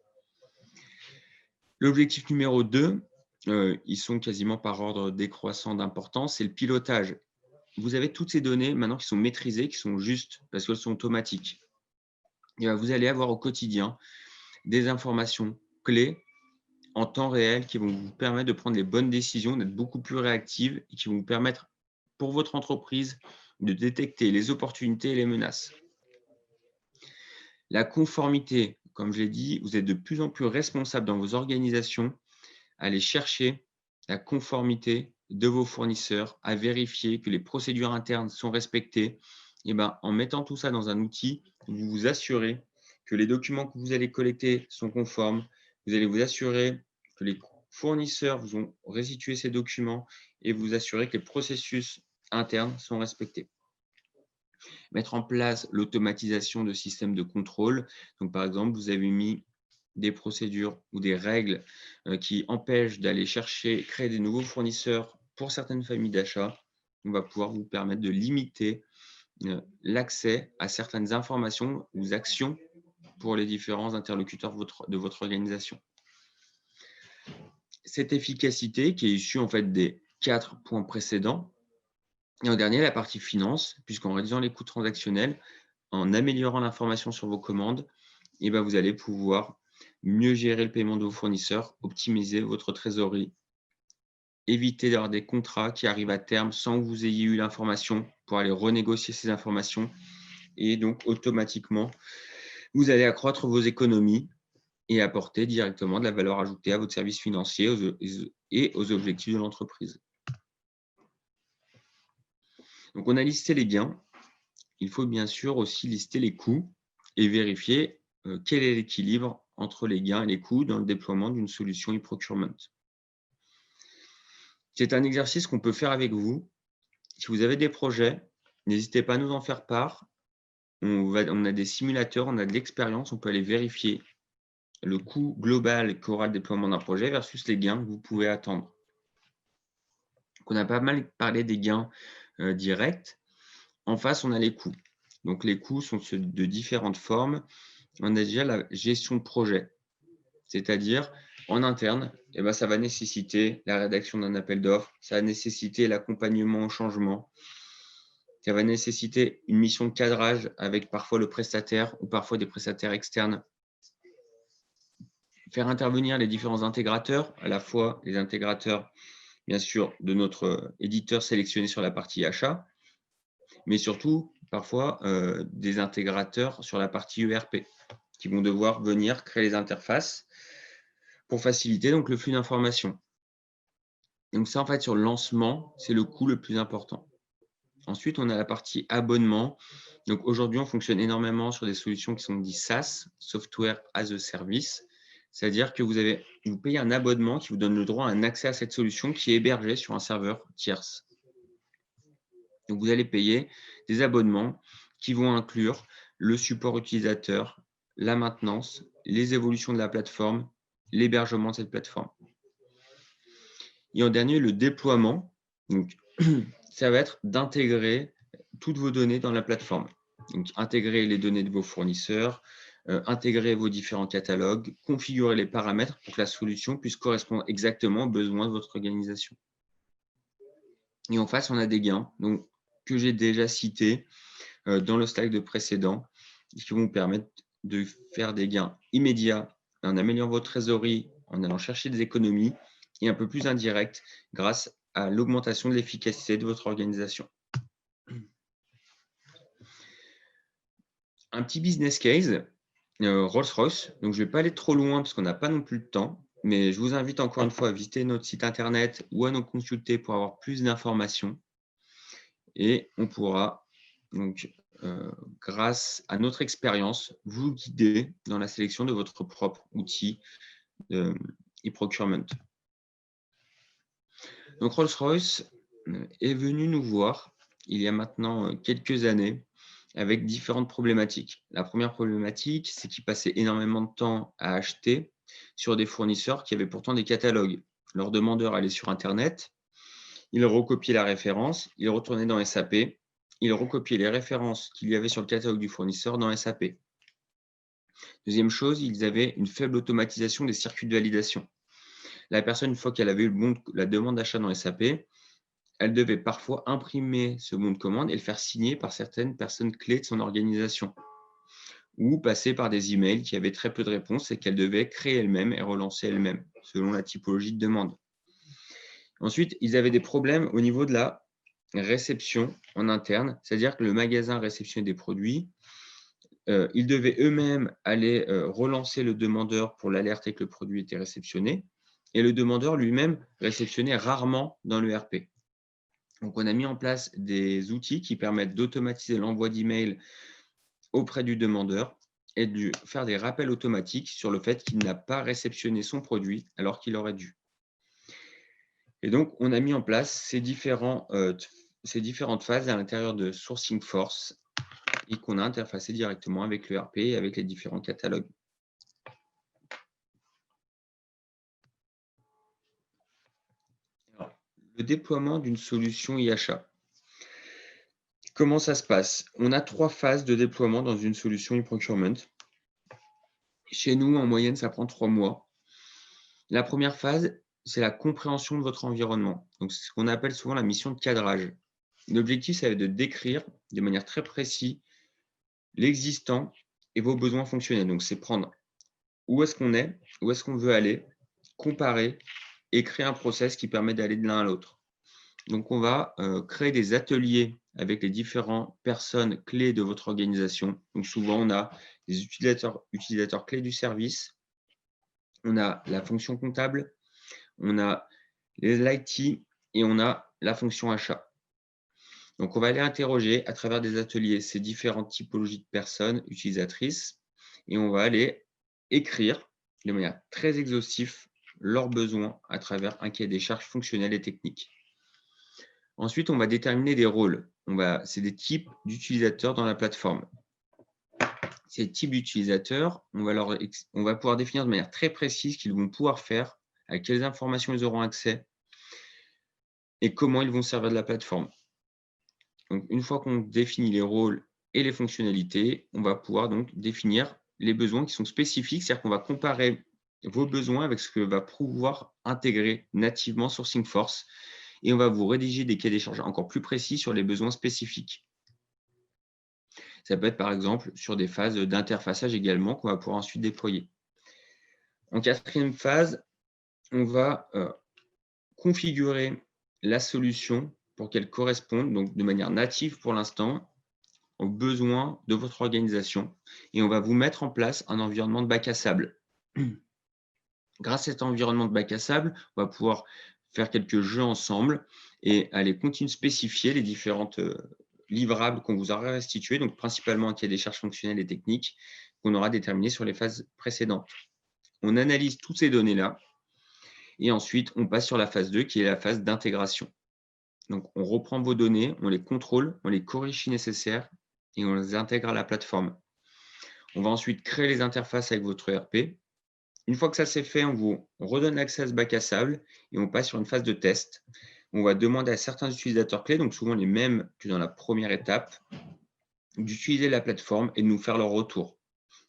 L'objectif numéro 2, ils sont quasiment par ordre décroissant d'importance, c'est le pilotage. Vous avez toutes ces données maintenant qui sont maîtrisées, qui sont justes parce qu'elles sont automatiques. Et vous allez avoir au quotidien des informations clés en temps réel qui vont vous permettre de prendre les bonnes décisions, d'être beaucoup plus réactives et qui vont vous permettre pour votre entreprise de détecter les opportunités et les menaces. La conformité, comme je l'ai dit, vous êtes de plus en plus responsable dans vos organisations à aller chercher la conformité de vos fournisseurs, à vérifier que les procédures internes sont respectées. Et ben, en mettant tout ça dans un outil, vous vous assurez que les documents que vous allez collecter sont conformes. Vous allez vous assurer que les fournisseurs vous ont restitué ces documents et vous assurer que les processus internes sont respectés. Mettre en place l'automatisation de systèmes de contrôle. Donc, par exemple, vous avez mis des procédures ou des règles qui empêchent d'aller chercher, créer des nouveaux fournisseurs pour certaines familles d'achat. On va pouvoir vous permettre de limiter l'accès à certaines informations ou actions pour les différents interlocuteurs de votre organisation. Cette efficacité qui est issue en fait des 4 points précédents. Et en dernier, la partie finance, puisqu'en réduisant les coûts transactionnels, en améliorant l'information sur vos commandes, et ben vous allez pouvoir mieux gérer le paiement de vos fournisseurs, optimiser votre trésorerie, éviter d'avoir des contrats qui arrivent à terme sans que vous ayez eu l'information pour aller renégocier ces informations. Et donc, automatiquement, vous allez accroître vos économies et apporter directement de la valeur ajoutée à votre service financier et aux objectifs de l'entreprise. Donc, on a listé les gains. Il faut bien sûr aussi lister les coûts et vérifier quel est l'équilibre entre les gains et les coûts dans le déploiement d'une solution e-procurement. C'est un exercice qu'on peut faire avec vous. Si vous avez des projets, n'hésitez pas à nous en faire part. On a des simulateurs, on a de l'expérience, on peut aller vérifier le coût global qu'aura le déploiement d'un projet versus les gains que vous pouvez attendre. Donc, on a pas mal parlé des gains directs. En face, on a les coûts. Donc, les coûts sont de différentes formes. On a déjà la gestion de projet, c'est-à-dire en interne, eh ben, ça va nécessiter la rédaction d'un appel d'offres, ça va nécessiter l'accompagnement au changement, ça va nécessiter une mission de cadrage avec parfois le prestataire ou parfois des prestataires externes. Faire intervenir les différents intégrateurs, à la fois les intégrateurs, bien sûr, de notre éditeur sélectionné sur la partie achat, mais surtout parfois des intégrateurs sur la partie ERP qui vont devoir venir créer les interfaces pour faciliter donc le flux d'informations. Donc ça, en fait, sur le lancement, c'est le coût le plus important. Ensuite, on a la partie abonnement. Donc aujourd'hui, on fonctionne énormément sur des solutions qui sont dites SaaS, Software as a Service. C'est-à-dire que vous payez un abonnement qui vous donne le droit à un accès à cette solution qui est hébergée sur un serveur tierce. Donc vous allez payer des abonnements qui vont inclure le support utilisateur, la maintenance, les évolutions de la plateforme, l'hébergement de cette plateforme. Et en dernier, le déploiement. Donc, ça va être d'intégrer toutes vos données dans la plateforme. Donc, intégrer les données de vos fournisseurs, intégrer vos différents catalogues, configurer les paramètres pour que la solution puisse correspondre exactement aux besoins de votre organisation. Et en face, on a des gains donc, que j'ai déjà cités dans le slide précédent qui vont vous permettre de faire des gains immédiats en améliorant votre trésorerie, en allant chercher des économies et un peu plus indirects grâce à l'augmentation de l'efficacité de votre organisation. Un petit business case, Rolls-Royce. Donc, je ne vais pas aller trop loin parce qu'on n'a pas non plus le temps, mais je vous invite encore une fois à visiter notre site internet ou à nous consulter pour avoir plus d'informations. Et on pourra, donc, grâce à notre expérience, vous guider dans la sélection de votre propre outil e-procurement. Donc, Rolls-Royce est venu nous voir il y a maintenant quelques années avec différentes problématiques. La première problématique, c'est qu'ils passaient énormément de temps à acheter sur des fournisseurs qui avaient pourtant des catalogues. Leur demandeur allait sur Internet, il recopiait la référence, il retournait dans SAP, il recopiait les références qu'il y avait sur le catalogue du fournisseur dans SAP. Deuxième chose, ils avaient une faible automatisation des circuits de validation. La personne, une fois qu'elle avait eu la demande d'achat dans SAP, elle devait parfois imprimer ce bon de commande et le faire signer par certaines personnes clés de son organisation ou passer par des emails qui avaient très peu de réponses et qu'elle devait créer elle-même et relancer elle-même selon la typologie de demande. Ensuite, ils avaient des problèmes au niveau de la réception en interne, c'est-à-dire que le magasin réceptionnait des produits, ils devaient eux-mêmes aller relancer le demandeur pour l'alerter que le produit était réceptionné et le demandeur lui-même réceptionnait rarement dans l'ERP. Donc, on a mis en place des outils qui permettent d'automatiser l'envoi d'emails auprès du demandeur et de lui faire des rappels automatiques sur le fait qu'il n'a pas réceptionné son produit alors qu'il aurait dû. Et donc, on a mis en place ces différentes phases à l'intérieur de Sourcing Force et qu'on a interfacé directement avec l'ERP et avec les différents catalogues. Alors, le déploiement d'une solution e-achat. Comment ça se passe? On a 3 phases de déploiement dans une solution e-procurement. Chez nous, en moyenne, ça prend 3 mois. La première phase, c'est la compréhension de votre environnement. Donc, c'est ce qu'on appelle souvent la mission de cadrage. L'objectif, ça va être de décrire de manière très précise l'existant et vos besoins fonctionnels. Donc, c'est prendre où est-ce qu'on est, où est-ce qu'on veut aller, comparer et créer un process qui permet d'aller de l'un à l'autre. Donc, on va créer des ateliers avec les différentes personnes clés de votre organisation. Donc, souvent, on a des utilisateurs clés du service, on a la fonction comptable, on a l'IT et on a la fonction achat. Donc, on va aller interroger à travers des ateliers ces différentes typologies de personnes utilisatrices et on va aller écrire de manière très exhaustive leurs besoins à travers un cahier des charges fonctionnelles et techniques. Ensuite, on va déterminer des rôles. C'est des types d'utilisateurs dans la plateforme. Ces types d'utilisateurs, on va pouvoir définir de manière très précise ce qu'ils vont pouvoir faire, à quelles informations ils auront accès et comment ils vont servir de la plateforme. Donc, une fois qu'on définit les rôles et les fonctionnalités, on va pouvoir donc définir les besoins qui sont spécifiques, c'est-à-dire qu'on va comparer vos besoins avec ce que va pouvoir intégrer nativement Sourcing Force et on va vous rédiger des cahiers des charges encore plus précis sur les besoins spécifiques. Ça peut être par exemple sur des phases d'interfaçage également qu'on va pouvoir ensuite déployer. En quatrième phase, on va configurer la solution pour qu'elle corresponde donc de manière native pour l'instant aux besoins de votre organisation et on va vous mettre en place un environnement de bac à sable. Grâce à cet environnement de bac à sable, on va pouvoir faire quelques jeux ensemble et aller continuer de spécifier les différentes livrables qu'on vous aura restitués, donc principalement un cahier des charges fonctionnelles et techniques qu'on aura déterminé sur les phases précédentes. On analyse toutes ces données-là et ensuite on passe sur la phase 2 qui est la phase d'intégration. Donc on reprend vos données, on les contrôle, on les corrige si nécessaire et on les intègre à la plateforme. On va ensuite créer les interfaces avec votre ERP. Une fois que ça c'est fait, on vous redonne l'accès à ce bac à sable et on passe sur une phase de test. On va demander à certains utilisateurs clés, donc souvent les mêmes que dans la première étape, d'utiliser la plateforme et de nous faire leur retour.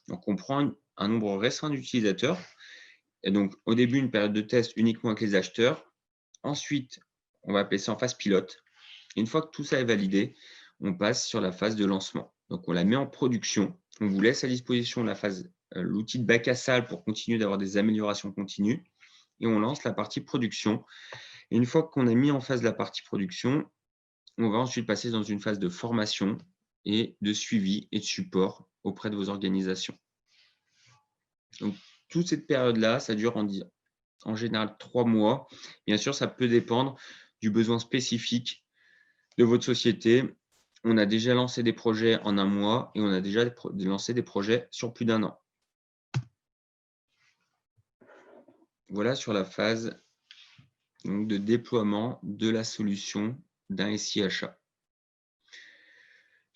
Donc on prend un nombre restreint d'utilisateurs et donc au début une période de test uniquement avec les acheteurs. Ensuite, on va appeler ça en phase pilote. Et une fois que tout ça est validé, on passe sur la phase de lancement. Donc on la met en production. On vous laisse à disposition l'outil de bac à sable pour continuer d'avoir des améliorations continues. Et on lance la partie production. Et une fois qu'on a mis en phase la partie production, on va ensuite passer dans une phase de formation et de suivi et de support auprès de vos organisations. Donc, toute cette période-là, ça dure en général 3 mois. Bien sûr, ça peut dépendre du besoin spécifique de votre société. On a déjà lancé des projets en 1 mois et on a déjà lancé des projets sur plus d'1 an. Voilà sur la phase donc, de déploiement de la solution d'un SI achat.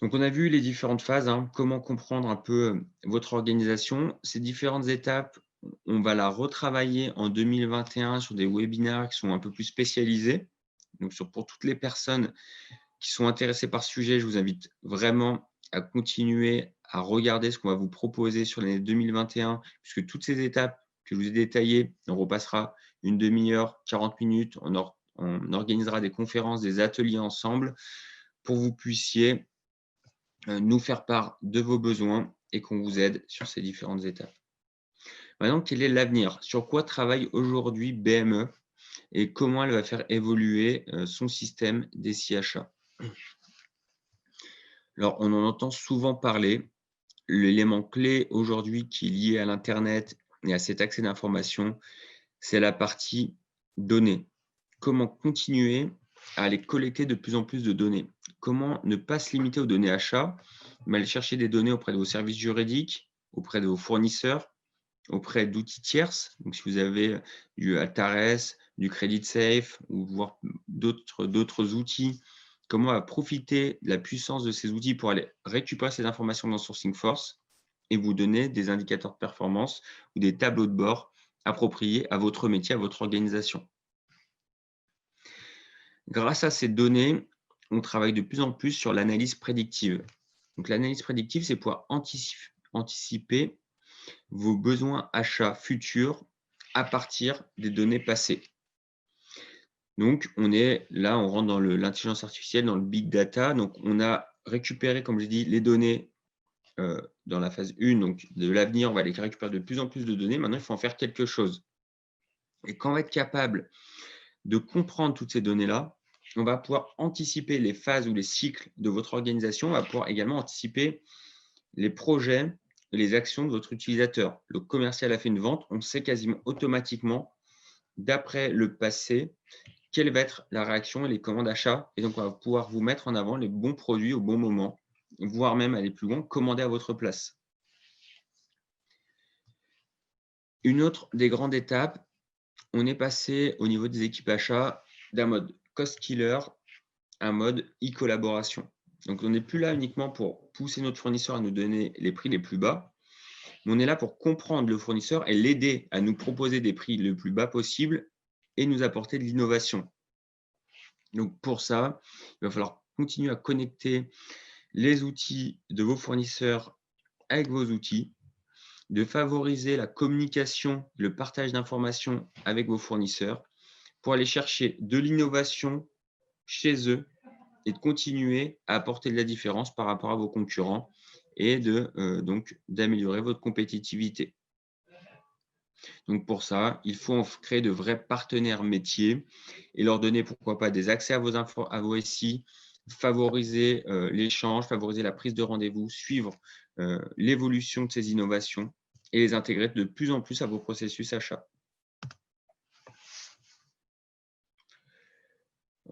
Donc, on a vu les différentes phases, comment comprendre un peu votre organisation. Ces différentes étapes, on va la retravailler en 2021 sur des webinaires qui sont un peu plus spécialisés. Donc, pour toutes les personnes qui sont intéressées par ce sujet, je vous invite vraiment à continuer à regarder ce qu'on va vous proposer sur l'année 2021, puisque toutes ces étapes que je vous ai détaillées, on repassera une demi-heure, 40 minutes, on organisera des conférences, des ateliers ensemble pour que vous puissiez nous faire part de vos besoins et qu'on vous aide sur ces différentes étapes. Maintenant, quel est l'avenir? Sur quoi travaille aujourd'hui BME et comment elle va faire évoluer son système des SIACHA? Alors, on en entend souvent parler. L'élément clé aujourd'hui qui est lié à l'Internet et à cet accès d'information, c'est la partie données. Comment continuer à aller collecter de plus en plus de données? Comment ne pas se limiter aux données achats, mais aller chercher des données auprès de vos services juridiques, auprès de vos fournisseurs, auprès d'outils tierces. Donc, si vous avez du Altares, du Credit Safe ou voire d'autres outils, comment profiter de la puissance de ces outils pour aller récupérer ces informations dans Sourcing Force et vous donner des indicateurs de performance ou des tableaux de bord appropriés à votre métier, à votre organisation. Grâce à ces données, on travaille de plus en plus sur l'analyse prédictive. Donc, l'analyse prédictive, c'est pouvoir anticiper vos besoins achats futurs à partir des données passées. Donc, on rentre dans l'intelligence artificielle, dans le big data. Donc, on a récupéré, comme je dis, les données dans la phase 1, donc de l'avenir, on va aller récupérer de plus en plus de données. Maintenant, il faut en faire quelque chose. Et quand on va être capable de comprendre toutes ces données-là, on va pouvoir anticiper les phases ou les cycles de votre organisation. On va pouvoir également anticiper les projets et les actions de votre utilisateur. Le commercial a fait une vente, on sait quasiment automatiquement, d'après le passé, quelle va être la réaction et les commandes d'achat. Et donc, on va pouvoir vous mettre en avant les bons produits au bon moment, voire même aller plus loin, commander à votre place. Une autre des grandes étapes, on est passé au niveau des équipes achats d'un mode cost killer à un mode e-collaboration. Donc, on n'est plus là uniquement pour pousser notre fournisseur à nous donner les prix les plus bas, mais on est là pour comprendre le fournisseur et l'aider à nous proposer des prix le plus bas possible et nous apporter de l'innovation. Donc, pour ça, il va falloir continuer à connecter les outils de vos fournisseurs avec vos outils, de favoriser la communication, le partage d'informations avec vos fournisseurs pour aller chercher de l'innovation chez eux et de continuer à apporter de la différence par rapport à vos concurrents et donc d'améliorer votre compétitivité. Donc pour ça, il faut créer de vrais partenaires métiers et leur donner pourquoi pas des accès à vos SI, favoriser l'échange, favoriser la prise de rendez-vous, suivre l'évolution de ces innovations et les intégrer de plus en plus à vos processus achats.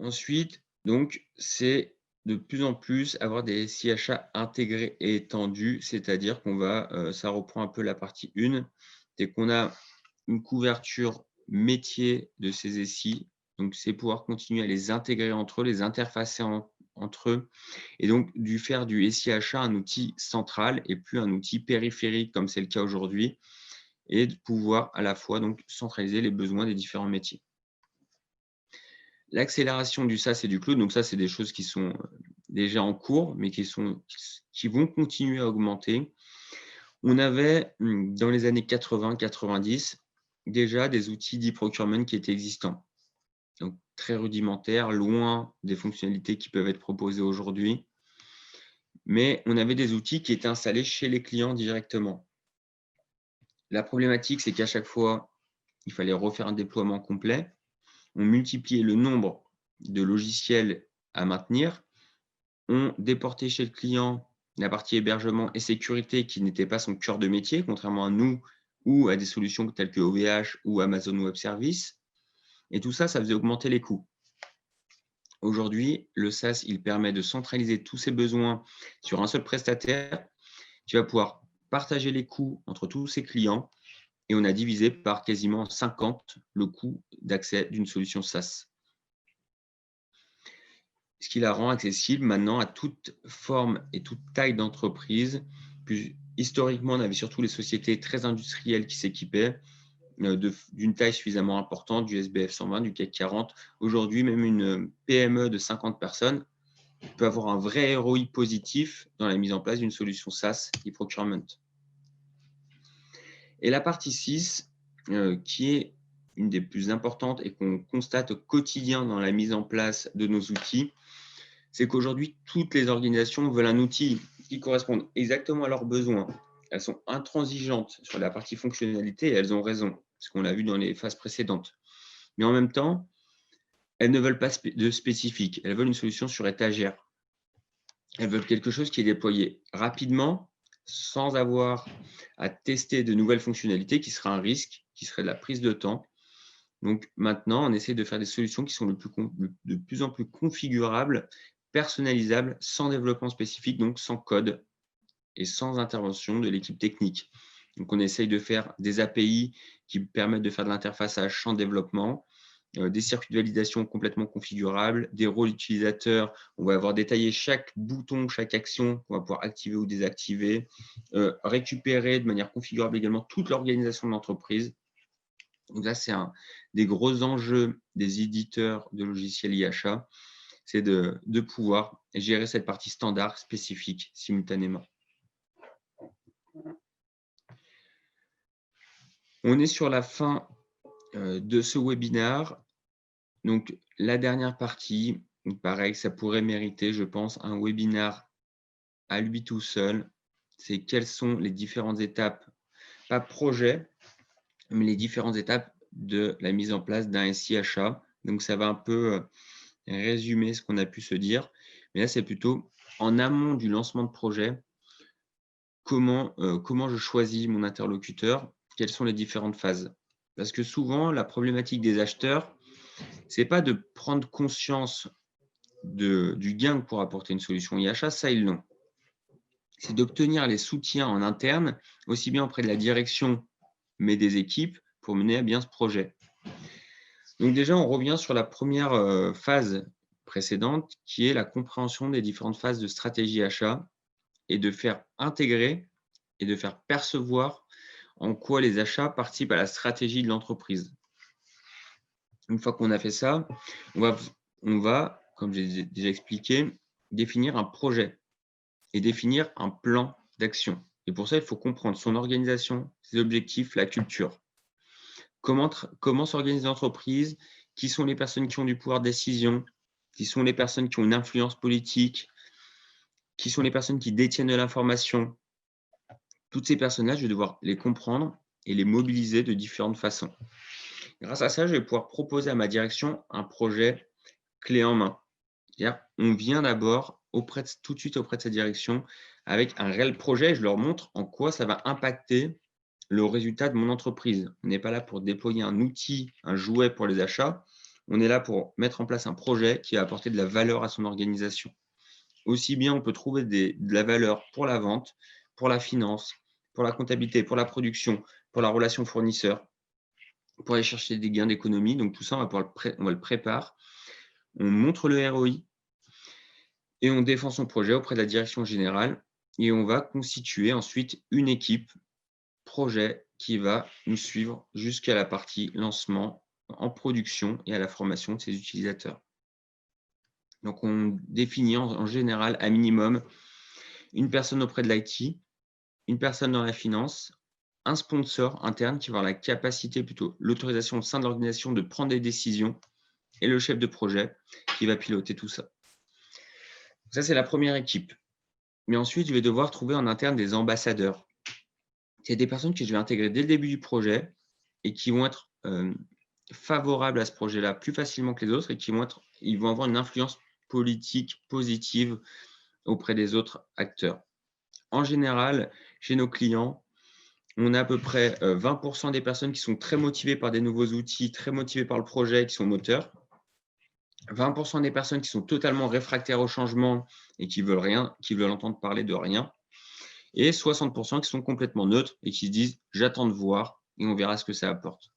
Ensuite, donc, c'est de plus en plus avoir des SI achats intégrés et étendus, c'est-à-dire qu'on va, ça reprend un peu la partie 1, c'est qu'on a une couverture métier de ces SI, donc c'est pouvoir continuer à les intégrer entre eux, les interfacer entre eux, et donc faire du SI achat un outil central et plus un outil périphérique comme c'est le cas aujourd'hui, et de pouvoir à la fois donc centraliser les besoins des différents métiers. L'accélération du SaaS et du cloud, donc ça, c'est des choses qui sont déjà en cours, mais qui vont continuer à augmenter. On avait, dans les années 80-90, déjà des outils d'e-procurement qui étaient existants. Donc très rudimentaires, loin des fonctionnalités qui peuvent être proposées aujourd'hui. Mais on avait des outils qui étaient installés chez les clients directement. La problématique, c'est qu'à chaque fois, il fallait refaire un déploiement complet. On multipliait le nombre de logiciels à maintenir. On déportait chez le client la partie hébergement et sécurité qui n'était pas son cœur de métier, contrairement à nous ou à des solutions telles que OVH ou Amazon Web Services. Et tout ça, ça faisait augmenter les coûts. Aujourd'hui, le SaaS, il permet de centraliser tous ses besoins sur un seul prestataire qui va pouvoir partager les coûts entre tous ses clients et on a divisé par quasiment 50 le coût d'accès d'une solution SaaS. Ce qui la rend accessible maintenant à toute forme et toute taille d'entreprise. Historiquement, on avait surtout les sociétés très industrielles qui s'équipaient d'une taille suffisamment importante, du SBF 120, du CAC 40. Aujourd'hui, même une PME de 50 personnes peut avoir un vrai ROI positif dans la mise en place d'une solution SaaS e-procurement. Et la partie 6, qui est une des plus importantes et qu'on constate au quotidien dans la mise en place de nos outils, c'est qu'aujourd'hui, toutes les organisations veulent un outil qui corresponde exactement à leurs besoins. Elles sont intransigeantes sur la partie fonctionnalité et elles ont raison, ce qu'on a vu dans les phases précédentes. Mais en même temps, elles ne veulent pas de spécifique. Elles veulent une solution sur étagère. Elles veulent quelque chose qui est déployé rapidement, sans avoir à tester de nouvelles fonctionnalités, qui serait un risque, qui serait de la prise de temps. Donc maintenant, on essaie de faire des solutions qui sont de plus en plus configurables, personnalisables, sans développement spécifique, donc sans code et sans intervention de l'équipe technique. Donc on essaye de faire des API qui permettent de faire de l'interfaçage sans développement, des circuits de validation complètement configurables, des rôles utilisateurs. On va avoir détaillé chaque bouton, chaque action qu'on va pouvoir activer ou désactiver, récupérer de manière configurable également toute l'organisation de l'entreprise. Donc là, c'est un des gros enjeux des éditeurs de logiciels IHA, c'est de pouvoir gérer cette partie standard spécifique simultanément. On est sur la fin de ce webinaire. Donc, la dernière partie, pareil, ça pourrait mériter, je pense, un webinaire à lui tout seul. C'est quelles sont les différentes étapes, pas projet, mais les différentes étapes de la mise en place d'un SIHA. Donc, ça va un peu résumer ce qu'on a pu se dire. Mais là, c'est plutôt en amont du lancement de projet, comment je choisis mon interlocuteur, quelles sont les différentes phases. Parce que souvent, la problématique des acheteurs, c'est pas de prendre conscience du gain que pourra apporter une solution IHA, ça ils l'ont. C'est d'obtenir les soutiens en interne, aussi bien auprès de la direction, mais des équipes, pour mener à bien ce projet. Donc déjà, on revient sur la première phase précédente, qui est la compréhension des différentes phases de stratégie achat et de faire intégrer et de faire percevoir en quoi les achats participent à la stratégie de l'entreprise. Une fois qu'on a fait ça, on va, comme j'ai déjà expliqué, définir un projet et définir un plan d'action. Et pour ça, il faut comprendre son organisation, ses objectifs, la culture. Comment s'organise l'entreprise, qui sont les personnes qui ont du pouvoir de décision, qui sont les personnes qui ont une influence politique, qui sont les personnes qui détiennent de l'information. Toutes ces personnes-là, je vais devoir les comprendre et les mobiliser de différentes façons. Grâce à ça, je vais pouvoir proposer à ma direction un projet clé en main. C'est-à-dire, on vient d'abord tout de suite auprès de sa direction avec un réel projet. Je leur montre en quoi ça va impacter le résultat de mon entreprise. On n'est pas là pour déployer un outil, un jouet pour les achats. On est là pour mettre en place un projet qui va apporter de la valeur à son organisation. Aussi bien, on peut trouver de la valeur pour la vente, pour la finance, pour la comptabilité, pour la production, pour la relation fournisseur, pour aller chercher des gains d'économie. Donc tout ça, on va le préparer. On montre le ROI et on défend son projet auprès de la direction générale et on va constituer ensuite une équipe projet qui va nous suivre jusqu'à la partie lancement en production et à la formation de ses utilisateurs. Donc, on définit en général à minimum une personne auprès de l'IT, une personne dans la finance, un sponsor interne qui va avoir la capacité, plutôt l'autorisation au sein de l'organisation de prendre des décisions et le chef de projet qui va piloter tout ça. Ça, c'est la première équipe. Mais ensuite, je vais devoir trouver en interne des ambassadeurs. C'est des personnes que je vais intégrer dès le début du projet et qui vont être favorables à ce projet-là plus facilement que les autres et ils vont avoir une influence politique positive auprès des autres acteurs. En général, chez nos clients, on a à peu près 20% des personnes qui sont très motivées par des nouveaux outils, très motivées par le projet, qui sont moteurs. 20% des personnes qui sont totalement réfractaires au changement et qui veulent entendre parler de rien. Et 60% qui sont complètement neutres et qui se disent « j'attends de voir et on verra ce que ça apporte ».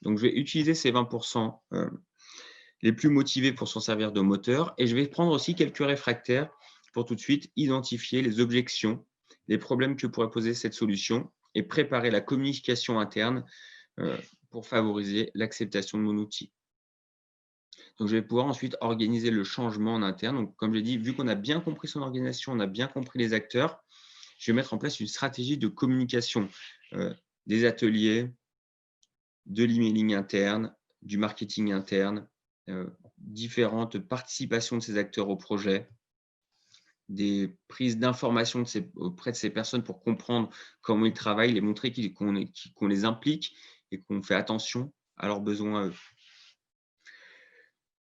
Donc, je vais utiliser ces 20% les plus motivés pour s'en servir de moteur et je vais prendre aussi quelques réfractaires pour tout de suite identifier les objections, les problèmes que pourrait poser cette solution et préparer la communication interne pour favoriser l'acceptation de mon outil. Donc, je vais pouvoir ensuite organiser le changement en interne. Donc, comme j'ai dit, vu qu'on a bien compris son organisation, on a bien compris les acteurs, je vais mettre en place une stratégie de communication, des ateliers, de l'emailing interne, du marketing interne, différentes participations de ces acteurs au projet, des prises d'informations auprès de ces personnes pour comprendre comment ils travaillent, les montrer qu'on les implique et qu'on fait attention à leurs besoins à eux.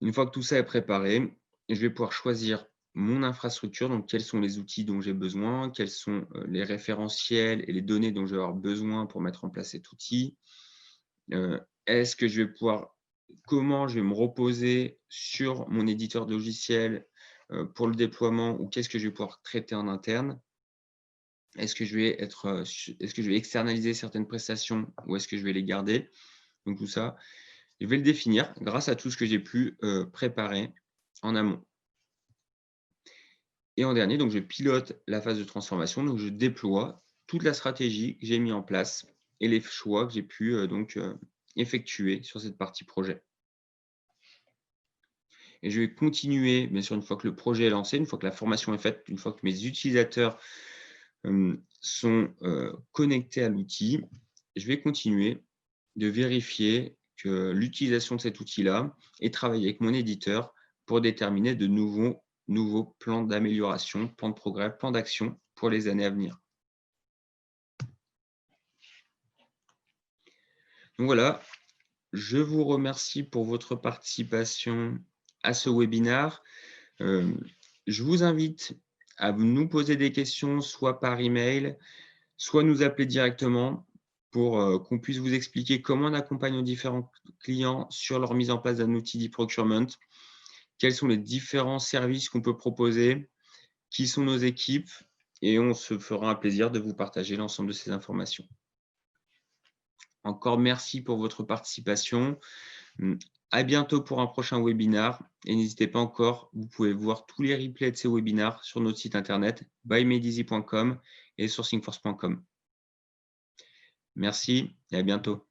Une fois que tout ça est préparé, je vais pouvoir choisir mon infrastructure, donc quels sont les outils dont j'ai besoin, quels sont les référentiels et les données dont je vais avoir besoin pour mettre en place cet outil, Est-ce que je vais pouvoir comment je vais me reposer sur mon éditeur de logiciel, pour le déploiement ou qu'est-ce que je vais pouvoir traiter en interne? Est-ce que je vais externaliser certaines prestations ou est-ce que je vais les garder? Donc tout ça, je vais le définir grâce à tout ce que j'ai pu, préparer en amont. Et en dernier, donc je pilote la phase de transformation, donc je déploie toute la stratégie que j'ai mis en place et les choix que j'ai pu, effectuer sur cette partie projet. Et je vais continuer, bien sûr, une fois que le projet est lancé, une fois que la formation est faite, une fois que mes utilisateurs, sont, connectés à l'outil, je vais continuer de vérifier que l'utilisation de cet outil-là et travailler avec mon éditeur pour déterminer de nouveaux plans d'amélioration, plans de progrès, plans d'action pour les années à venir. Donc voilà, je vous remercie pour votre participation à ce webinaire. Je vous invite à nous poser des questions, soit par email, soit nous appeler directement pour qu'on puisse vous expliquer comment on accompagne nos différents clients sur leur mise en place d'un outil d'e-procurement, quels sont les différents services qu'on peut proposer, qui sont nos équipes, et on se fera un plaisir de vous partager l'ensemble de ces informations. Encore merci pour votre participation. À bientôt pour un prochain webinaire et n'hésitez pas encore, vous pouvez voir tous les replays de ces webinaires sur notre site internet bymedizy.com et sourcingforce.com. Merci et à bientôt.